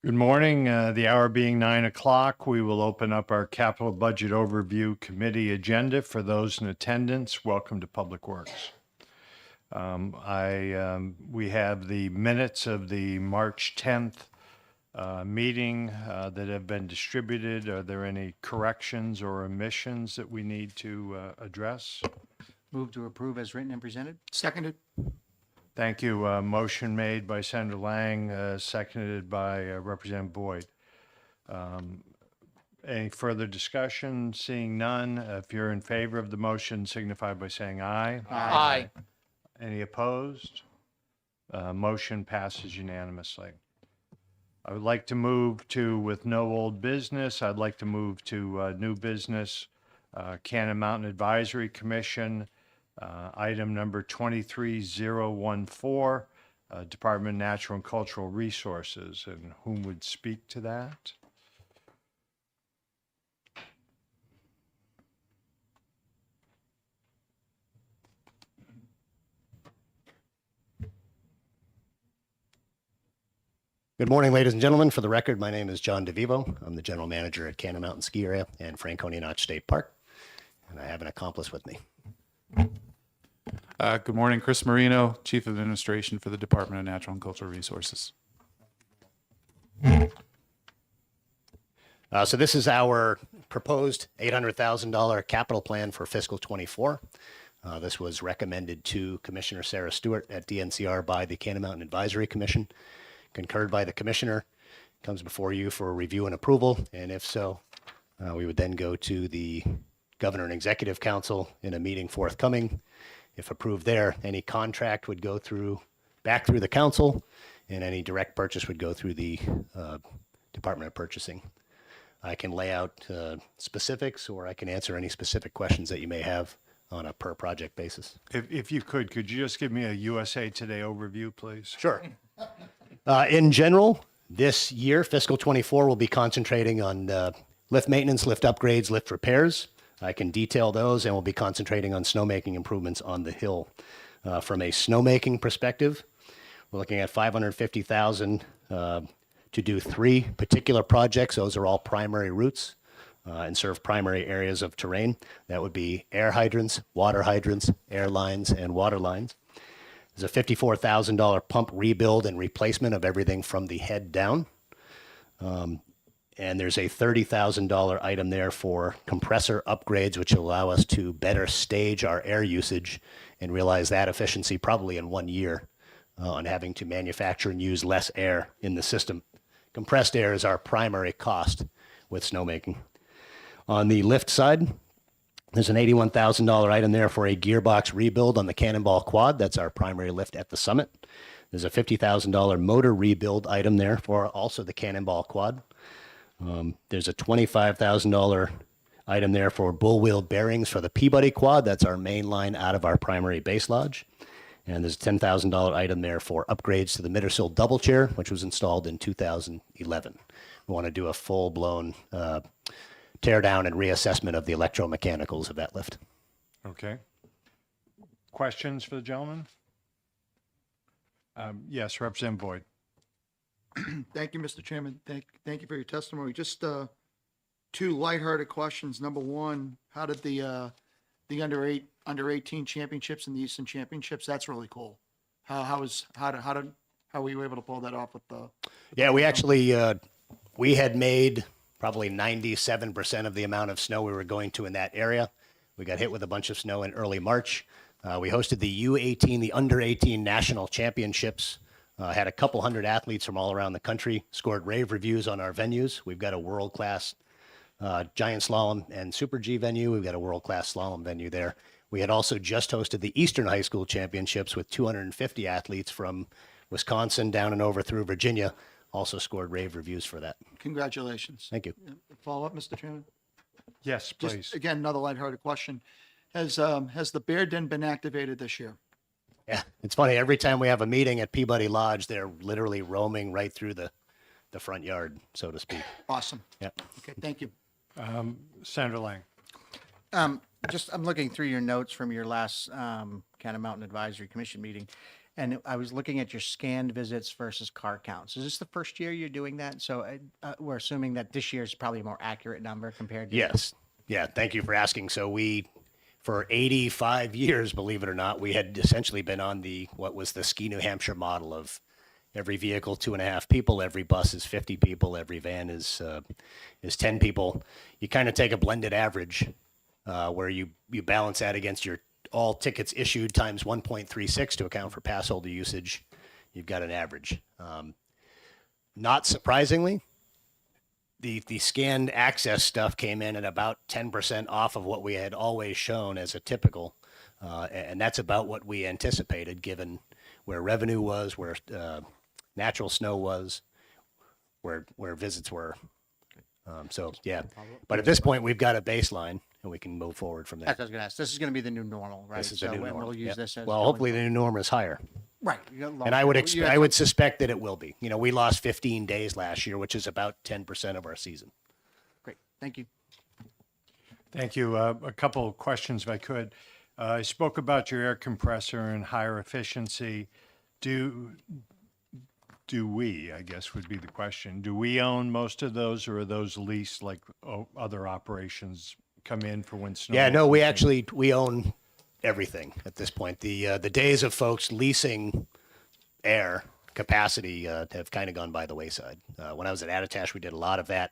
Good morning. The hour being 9 o'clock, we will open up our capital budget overview committee agenda. For those in attendance, welcome to Public Works. We have the minutes of the March 10th meeting that have been distributed. Are there any corrections or omissions that we need to address? Move to approve as written and presented. Seconded. Thank you. Motion made by Senator Lang, seconded by Representative Boyd. Any further discussion? Seeing none, if you're in favor of the motion, signify by saying aye. Aye. Any opposed? Motion passes unanimously. I would like to move to, with no old business, I'd like to move to new business, Cannon Mountain Advisory Commission. Item number 23014, Department of Natural and Cultural Resources. And whom would speak to that? Good morning, ladies and gentlemen. For the record, my name is John DeVivo. I'm the general manager at Cannon Mountain Ski Area and Franconia Notch State Park, and I have an accomplice with me. Good morning, Chris Marino, Chief of Administration for the Department of Natural and Cultural Resources. So this is our proposed $800,000 capital plan for fiscal 24. This was recommended to Commissioner Sarah Stewart at DNCR by the Cannon Mountain Advisory Commission, concurred by the Commissioner, comes before you for review and approval, and if so, we would then go to the Governor and Executive Council in a meeting forthcoming. If approved there, any contract would go back through the council, and any direct purchase would go through the Department of Purchasing. I can lay out specifics, or I can answer any specific questions that you may have on a per project basis. If you could you just give me a USA Today overview, please? Sure. In general, this year, fiscal 24, will be concentrating on lift maintenance, lift upgrades, lift repairs. I can detail those, and we'll be concentrating on snowmaking improvements on the hill. From a snowmaking perspective, we're looking at $550,000 to do 3 particular projects. Those are all primary routes and serve primary areas of terrain. That would be air hydrants, air lines, and water lines. There's a $54,000 pump rebuild and replacement of everything from the head down. And there's a $30,000 item there for compressor upgrades, which allow us to better stage our air usage and realize that efficiency probably in 1 year on having to manufacture and use less air in the system. Compressed air is our primary cost with snowmaking. On the lift side, there's an $81,000 item there for a gearbox rebuild on the Cannonball Quad. That's our primary lift at the summit. There's a $50,000 motor rebuild item there for also the Cannonball Quad. There's a $25,000 item there for bull wheel bearings for the Peabody Quad. That's our main line out of our primary base lodge. And there's a $10,000 item there for upgrades to the Mittersill double chair, which was installed in 2011. We want to do a full-blown tear down and reassessment of the electromechanicals of that lift. Okay. Questions for the gentleman? Yes, Representative Boyd. Thank you, Mr. Chairman. Thank you for your testimony. Just 2 lighthearted questions. Number one, how did the under 18 championships and the Eastern Championships? That's really cool. How were you able to pull that off with the? Yeah, we actually we had made probably 97% of the amount of snow we were going to in that area. We got hit with a bunch of snow in early March. We hosted the U18, the under 18 national championships. Had a couple hundred athletes from all around the country, scored rave reviews on our venues. We've got a world-class giant slalom and super G venue. We've got a world-class slalom venue there. We had also just hosted the Eastern High School Championships with 250 athletes from Wisconsin down and over through Virginia. Also scored rave reviews for that. Congratulations. Thank you. Follow up, Mr. Chairman. Yes, please. Just again, another lighthearted question. Has the Bear Den been activated this year? Yeah, it's funny. Every time we have a meeting at Peabody Lodge, they're literally roaming right through the front yard, so to speak. Awesome. Yeah. Okay, thank you. Senator Lang. I'm looking through your notes from your last Cannon Mountain Advisory Commission meeting, And I was looking at your scanned visits versus car counts. Is this the first year you're doing that? So we're assuming that this year is probably a more accurate number compared to. Yes. Yeah. Thank you for asking. So for 85 years, believe it or not, we had essentially been on what was the Ski New Hampshire model of every vehicle 2.5 people, every bus is 50 people, every van is 10 people. You kind of take a blended average where you balance that against your all tickets issued times 1.36 to account for pass holder usage. You've got an average. Not surprisingly, the scanned access stuff came in at about 10% off of what we had always shown as a typical, and that's about what we anticipated given where revenue was, where natural snow was, where visits were. So yeah, but at this point we've got a baseline and we can move forward from there. That's what I was going to ask. This is going to be the new normal, right? This is the new norm. We'll use Yep. this as. Well, going hopefully the forward. new norm is higher. Right. And I would suspect that it will be. You know, we lost 15 days last year, which is about 10% of our season. Great. Thank you. Thank you. A couple of questions, if I could. I spoke about your air compressor and higher efficiency. Do we, I guess would be the question, do we own most of those, or are those leased like other operations come in for when snow? Yeah, no, we own everything at this point. The days of folks leasing air capacity have kind of gone by the wayside. When I was at Attitash, we did a lot of that.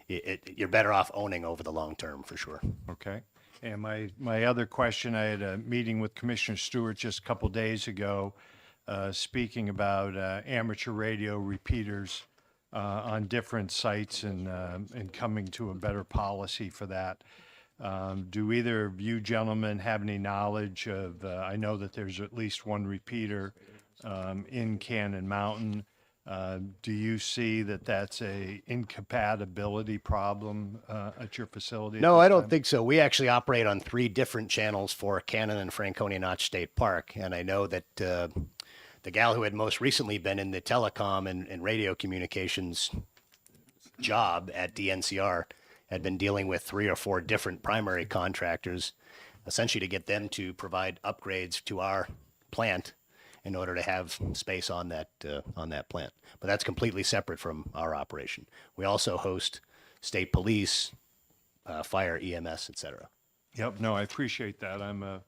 You're better off owning over the long term for sure. Okay. And my other question, I had a meeting with Commissioner Stewart just a couple days ago, speaking about amateur radio repeaters on different sites and coming to a better policy for that. Do either of you gentlemen have any knowledge of, I know that there's at least one repeater in Cannon Mountain. Do you see that that's a incompatibility problem at your facility? No, I don't think so. We actually operate on 3 different channels for Cannon and Franconia Notch State Park. And I know that the gal who had most recently been in the telecom and radio communications job at DNCR had been dealing with 3 or 4 different primary contractors, essentially to get them to provide upgrades to our plant in order to have space on that plant. But that's completely separate from our operation. We also host state police, fire, EMS, et cetera. Yep, no, I appreciate that. I'm a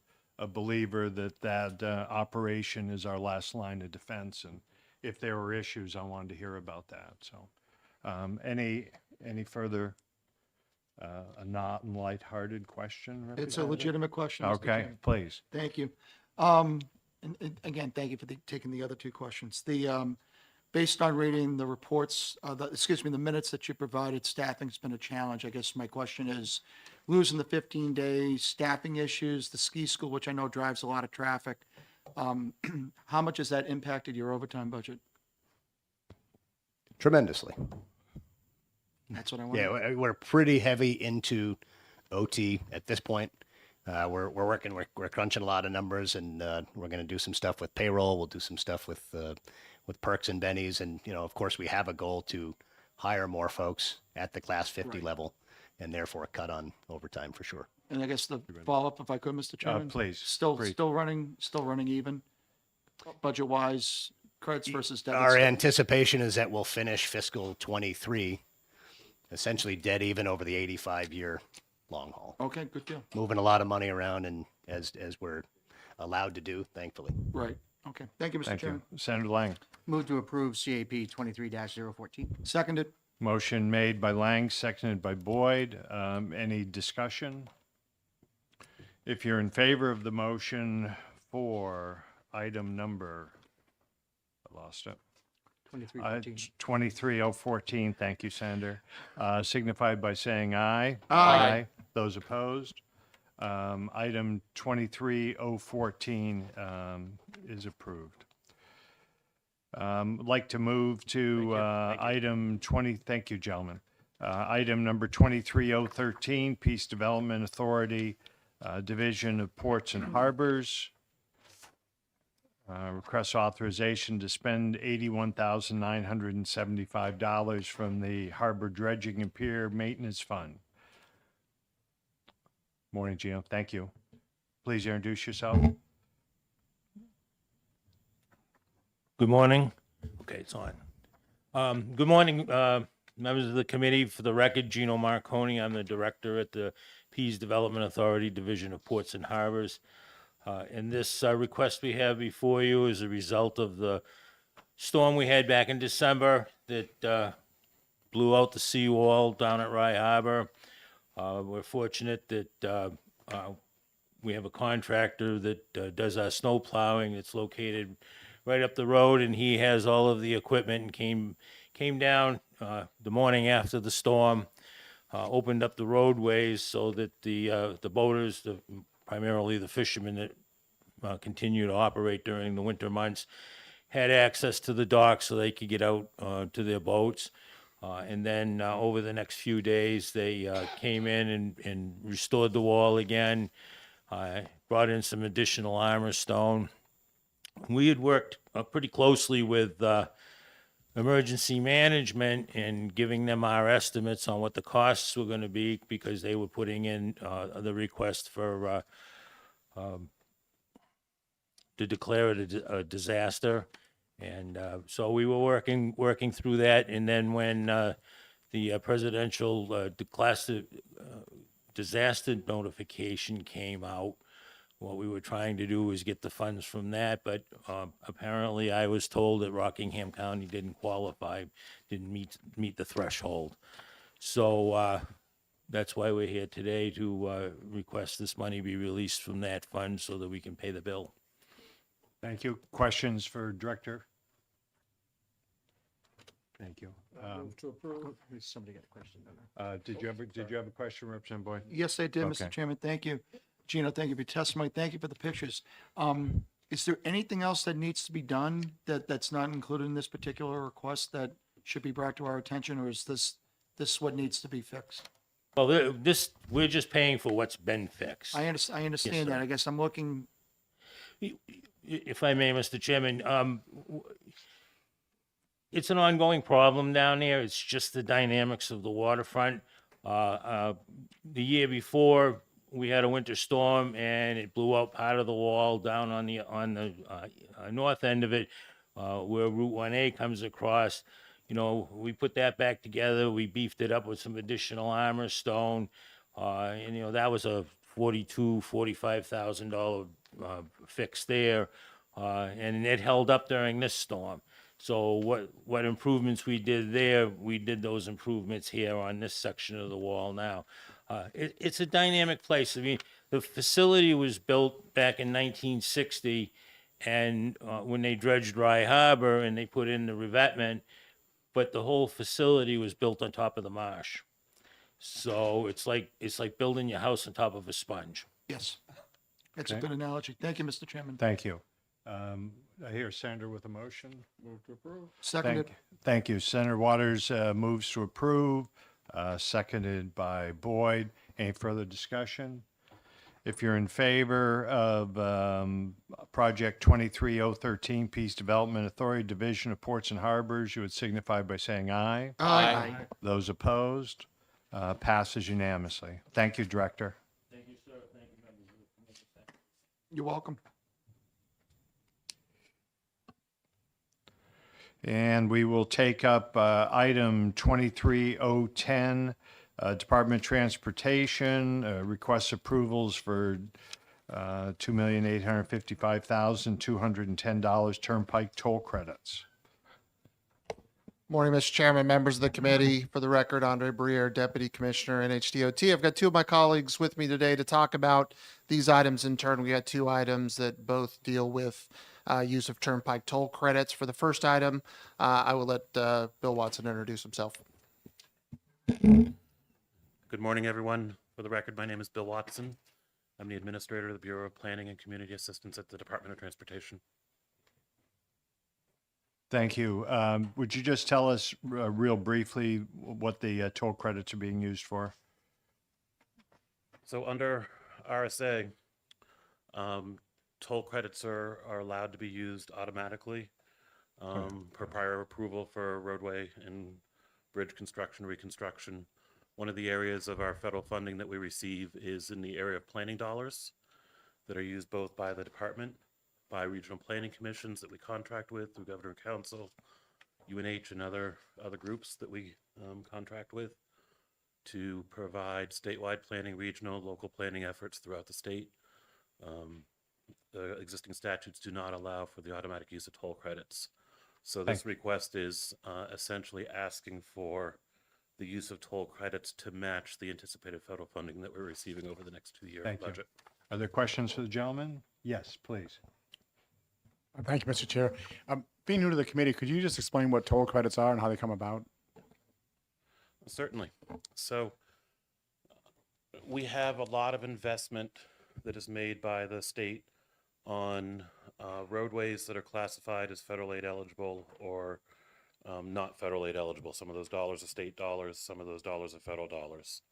believer that operation is our last line of defense, and if there were issues, I wanted to hear about that. So, any further, a not lighthearted question? It's a legitimate question. Mr. Okay, Chairman. please. Thank you. And again, thank you for taking the other 2 questions. Based on reading the reports, the minutes that you provided, staffing's been a challenge. I guess my question is, losing the 15 days, staffing issues, the ski school, which I know drives a lot of traffic, how much has that impacted your overtime budget? Tremendously. That's what I want. Yeah, we're pretty heavy into OT at this point. We're working, we're crunching a lot of numbers, and we're going to do some stuff with payroll. We'll do some stuff with perks and bennies, and of course, we have a goal to hire more folks at the Class 50 level, and therefore cut on overtime for sure. And I guess the follow-up, if I could, Mr. Chairman? Please. Still Great. running even, budget-wise, credits versus debits? Our anticipation is that we'll finish fiscal 23 essentially dead even over the 85-year long haul. Okay, good deal. Moving a lot of money around, and as we're allowed to do, thankfully. Right. Okay. Thank you, Mr. Thank you. Chairman. Senator Lang. Move to approve CAP 23-014. Seconded. Motion made by Lang, seconded by Boyd. Any discussion? If you're in favor of the motion for item number, I lost it. 2314. 23014, thank you, Senator. Signified by saying aye. Aye. Those opposed? Item 23014 is approved. I'd like to move to item 20, thank you, gentlemen. Item number 23013, Peace Development Authority, Division of Ports and Harbors. Request authorization to spend $81,975 from the Harbor Dredging and Pier Maintenance Fund. Morning, Gino. Thank you. Please introduce yourself. Good morning. Okay, it's on. Good morning, members of the committee. For the record, Gino Marconi. I'm the director at the Pease Development Authority Division of Ports and Harbors. And this request we have before you is a result of the storm we had back in December that blew out the seawall down at Rye Harbor. We're fortunate that we have a contractor that does our snow plowing. It's located right up the road, and he has all of the equipment and came down the morning after the storm, opened up the roadways so that the boaters, primarily the fishermen that continue to operate during the winter months, had access to the dock so they could get out to their boats. And then over the next few days, they came in and restored the wall again, brought in some additional armor stone. We had worked pretty closely with emergency management and giving them our estimates on what the costs were going to be, because they were putting in the request for to declare it a disaster. And so we were working through that. And then when the presidential disaster notification came out, what we were trying to do was get the funds from that, but apparently I was told that Rockingham County didn't qualify, didn't meet the threshold. So that's why we're here today, to request this money be released from that fund so that we can pay the bill. Thank you. Questions for Director? Thank you. Somebody got a question. Did you have a question, Representative Boyd? Yes, I did, Okay. Mr. Chairman. Thank you. Gino, thank you for your testimony. Thank you for the pictures. Is there anything else that needs to be done that's not included in this particular request that should be brought to our attention, or is this what needs to be fixed? Well, we're just paying for what's been fixed. I understand that. sir. I guess I'm looking, If I may, Mr. Chairman, it's an ongoing problem down there. It's just the dynamics of the waterfront. The year before, we had a winter storm and it blew out part of the wall down on the north end of it, where Route 1A comes across. You know, we put that back together. We beefed it up with some additional armor stone, and you know that was a $45,000 fix there, and it held up during this storm. So what improvements we did there, we did those improvements here on this section of the wall now. It's a dynamic place. I mean, the facility was built back in 1960, and when they dredged Rye Harbor and they put in the revetment, but the whole facility was built on top of the marsh. So it's like building your house on top of a sponge. yes. That's a Okay. good analogy. Thank you, Mr. Chairman. Thank you. I hear Senator with a motion. Move to approve. Seconded. Thank you. Senator Waters moves to approve, seconded by Boyd. Any further discussion? If you're in favor of Project 23013, Peace Development Authority, Division of Ports and Harbors, you would signify by saying aye. Aye. Those opposed? Passes unanimously. Thank you, Director. Thank you, sir. Thank you, members of the committee. You're welcome. And we will take up item 23010, Department of Transportation, requests approvals for $2,855,210 Turnpike toll credits. Morning, Mr. Chairman, members of the committee. For the record, Andre Briere, Deputy Commissioner, NHDOT. I've got two of my colleagues with me today to talk about these items in turn. We got two items that both deal with use of Turnpike toll credits. For the first item, I will let Bill Watson introduce himself. Good morning, everyone. For the record, my name is Bill Watson. I'm the Administrator of the Bureau of Planning and Community Assistance at the Department of Transportation. Thank you. Would you just tell us real briefly what the toll credits are being used for? So under RSA, toll credits are allowed to be used automatically per prior approval for roadway and bridge construction, reconstruction. One of the areas of our federal funding that we receive is in the area of planning dollars that are used both by the department, by regional planning commissions that we contract with through Governor and Council, UNH and other groups that we contract with to provide statewide planning, regional, local planning efforts throughout the state. The existing statutes do not allow for the automatic use of toll credits. So this request is essentially asking for the use of toll credits to match the anticipated federal funding that we're receiving over the next 2-year Thank you. budget. Are there questions for the gentleman? Yes, please. Thank you, Mr. Chair. Being new to the committee, could you just explain what toll credits are and how they come about? Certainly. So we have a lot of investment that is made by the state on roadways that are classified as federal aid eligible or not federal aid eligible. Some of those dollars are state dollars, some of those dollars are federal dollars.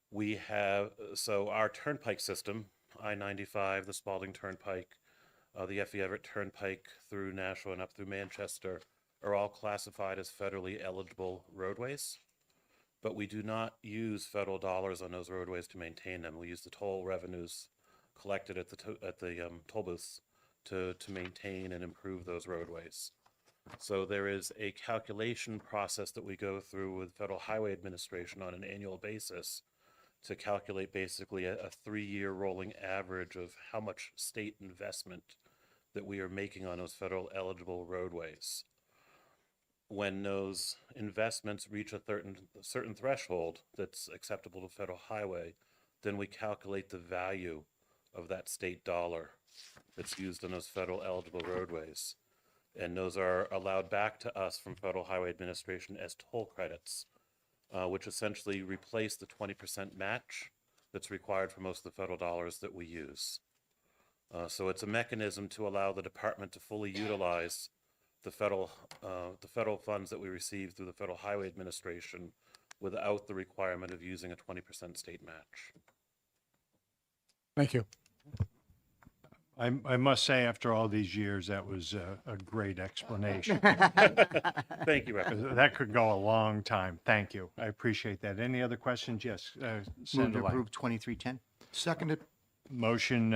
We have, so our turnpike system, I-95, the Spalding Turnpike, the Effie Everett Turnpike through Nashua and up through Manchester are all classified as federally eligible roadways. But we do not use federal dollars on those roadways to maintain them. We use the toll revenues collected at the toll booths to maintain and improve those roadways. So there is a calculation process that we go through with Federal Highway Administration on an annual basis to calculate basically a 3-year rolling average of how much state investment that we are making on those federal eligible roadways. When those investments reach a certain threshold that's acceptable to federal highway, then we calculate the value of that state dollar that's used on those federal eligible roadways. And those are allowed back to us from Federal Highway Administration as toll credits, which essentially replace the 20% match that's required for most of the federal dollars that we use. So it's a mechanism to allow the department to fully utilize the federal funds that we receive through the Federal Highway Administration without the requirement of using a 20% state match. Thank you. I must say, after all these years, that was a great explanation. Thank you, Representative. That could go a long time. Thank you. I appreciate that. Any other questions? Yes, Move Senator to Lang. approve 2310. Seconded. Motion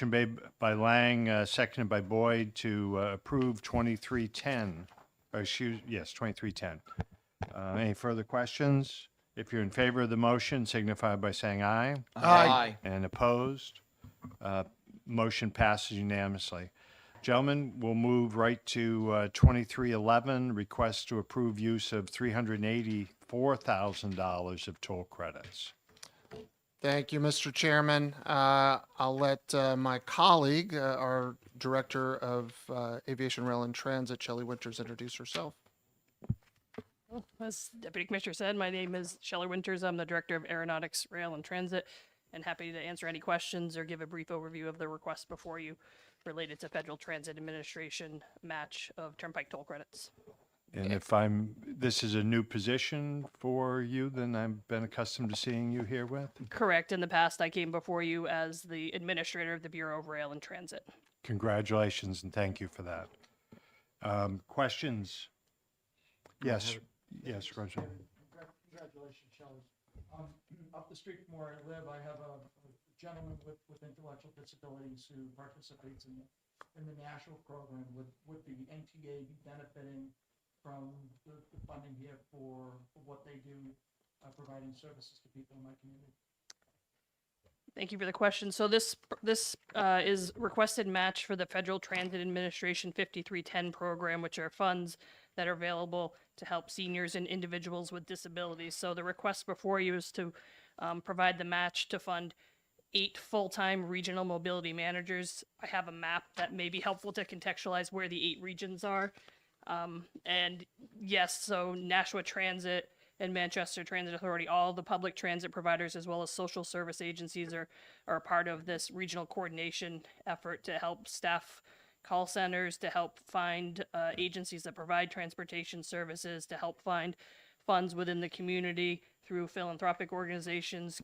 made by Lang, seconded by Boyd to approve 2310. Or yes, 2310. Any further questions? If you're in favor of the motion, signify by saying aye. Aye. And opposed? Motion passes unanimously. Gentlemen, we'll move right to 2311, request to approve use of $384,000 of toll credits. Thank you, Mr. Chairman. I'll let my colleague, our Director of Aviation, Rail, and Transit, Shelley Winters, introduce herself. As Deputy Commissioner said, my name is Shelley Winters. I'm the Director of Aeronautics, Rail, and Transit, and happy to answer any questions or give a brief overview of the request before you related to Federal Transit Administration match of turnpike toll credits. And if this is a new position for you, then I've been accustomed to seeing you here with. Correct. In the past, I came before you as the Administrator of the Bureau of Rail and Transit. Congratulations and thank you for that. Questions? Yes, yes, Roger. Congratulations, Shelley. Up the street from where I live, I have a gentleman with intellectual disabilities who participates in the national program. Would the NTA be benefiting from the funding here for what they do, providing services to people in my community? Thank you for the question. So this is requested match for the Federal Transit Administration 5310 program, which are funds that are available to help seniors and individuals with disabilities. So the request before you is to provide the match to fund 8 full-time regional mobility managers. I have a map that may be helpful to contextualize where the 8 regions are. And yes, so Nashua Transit and Manchester Transit Authority, all the public transit providers as well as social service agencies are a part of this regional coordination effort to help staff call centers, to help find agencies that provide transportation services, to help find funds within the community through philanthropic organizations,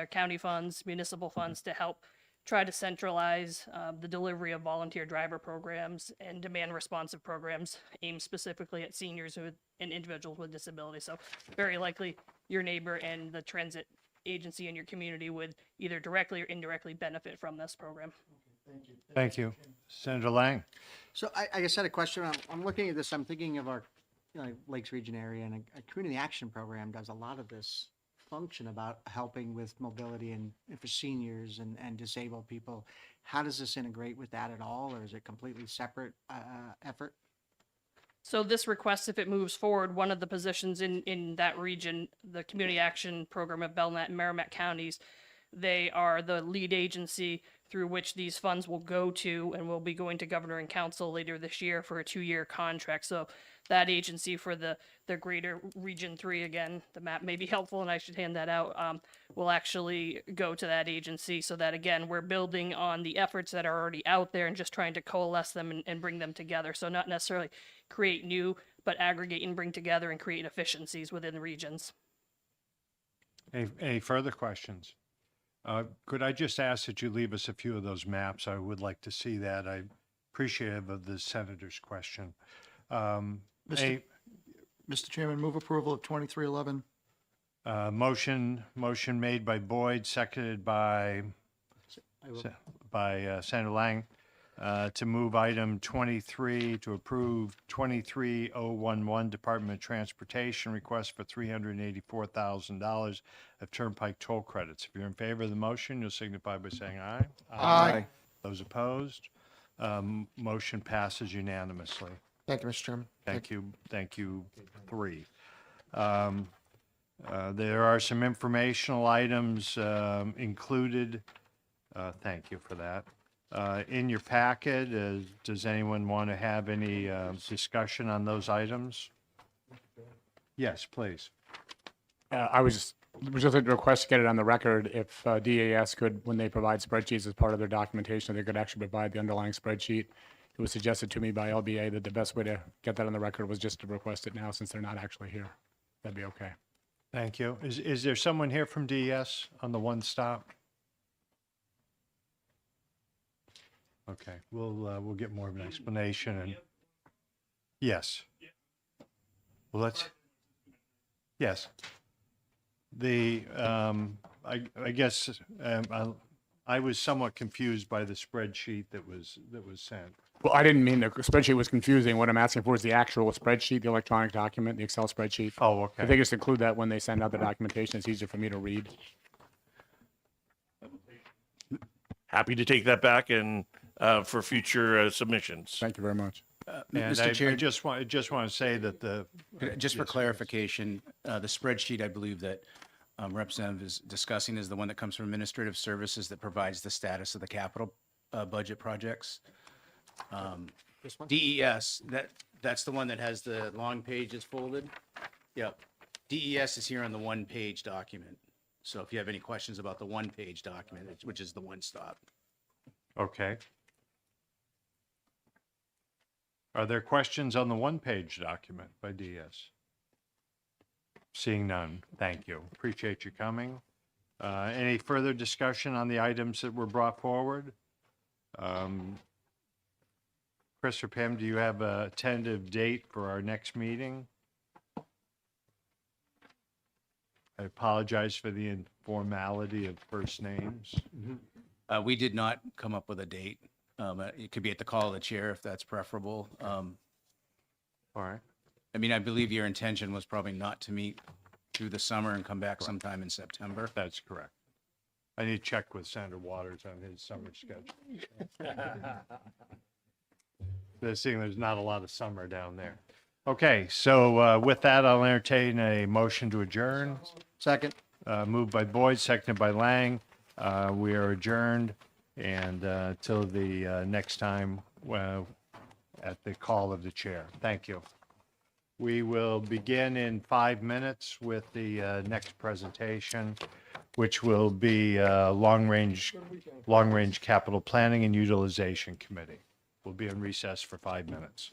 county funds, municipal funds to help try to centralize the delivery of volunteer driver programs and demand responsive programs aimed specifically at seniors and individuals with disabilities. So very likely your neighbor and the transit agency in your community would either directly or indirectly benefit from this program. Thank you. Senator Lang? So I guess I had a question. I'm looking at this, I'm thinking of our, Lakes Region area, and a community action program does a lot of this function about helping with mobility and for seniors and disabled people. How does this integrate with that at all, or is it completely separate effort? So this request, if it moves forward, one of the positions in that region, the Community Action Program of Belknap and Merrimack counties, they are the lead agency through which these funds will go to, and will be going to Governor and Council later this year for a 2-year contract. So that agency for the greater Region 3, again, the map may be helpful and I should hand that out, will actually go to that agency, so that, again, we're building on the efforts that are already out there and just trying to coalesce them and bring them together. So not necessarily create new, but aggregate and bring together and create efficiencies within the regions. Any further questions? Could I just ask that you leave us a few of those maps? I would like to see that. I'm appreciative of the senator's question. Mr. Chairman, move approval of 2311. Motion made by Boyd, seconded by Senator Lang, to move item 23, to approve 23011, Department of Transportation request for $384,000 of Turnpike toll credits. If you're in favor of the motion, you'll signify by saying aye. Aye. Those opposed? Motion passes unanimously. Thank you, Mr. Chairman. Thank you. Thank you, 3. There are some informational items included. Thank you for that. In your packet, does anyone want to have any discussion on those items? Yes, please. I was just a request to get it on the record. If DAS could, when they provide spreadsheets as part of their documentation, they could actually provide the underlying spreadsheet. It was suggested to me by LBA that the best way to get that on the record was just to request it now, since they're not actually here. That'd be okay. Thank you. Is there someone here from DES on the one stop? Okay, we'll get more of an explanation and, yes. Well, yes. I guess, I was somewhat confused by the spreadsheet that was sent. Well, I didn't mean the spreadsheet was confusing. What I'm asking for is the actual spreadsheet, the electronic document, the Excel spreadsheet. Oh, If they okay. just include that when they send out the documentation, it's easier for me to read. Happy to take that back and for future submissions. Thank you very much. And Mr. Chair, I just want to say that just for clarification, the spreadsheet I believe that Representative is discussing is the one that comes from Administrative Services that provides the status of the capital budget projects. This one? DES, that's the one that has the long pages folded. Yep. DES is here on the one-page document. So if you have any questions about the one-page document, which is the one stop. Okay. Are there questions on the one-page document by DS? Seeing none, thank you. Appreciate you coming. Any further discussion on the items that were brought forward? Chris or Pam, do you have a tentative date for our next meeting? I apologize for the informality of first names. We did not come up with a date. It could be at the call of the chair if that's preferable. All right. I mean, I believe your intention was probably not to meet through the summer and come back sometime in September. That's correct. I need to check with Senator Waters on his summer schedule. Seeing there's not a lot of summer down there. Okay, so with that, I'll entertain a motion to adjourn. Second. Moved by Boyd, seconded by Lang. We are adjourned, and till the next time at the call of the chair. Thank you. We will begin in 5 minutes with the next presentation, which will be long-range capital planning and utilization committee. We'll be in recess for 5 minutes.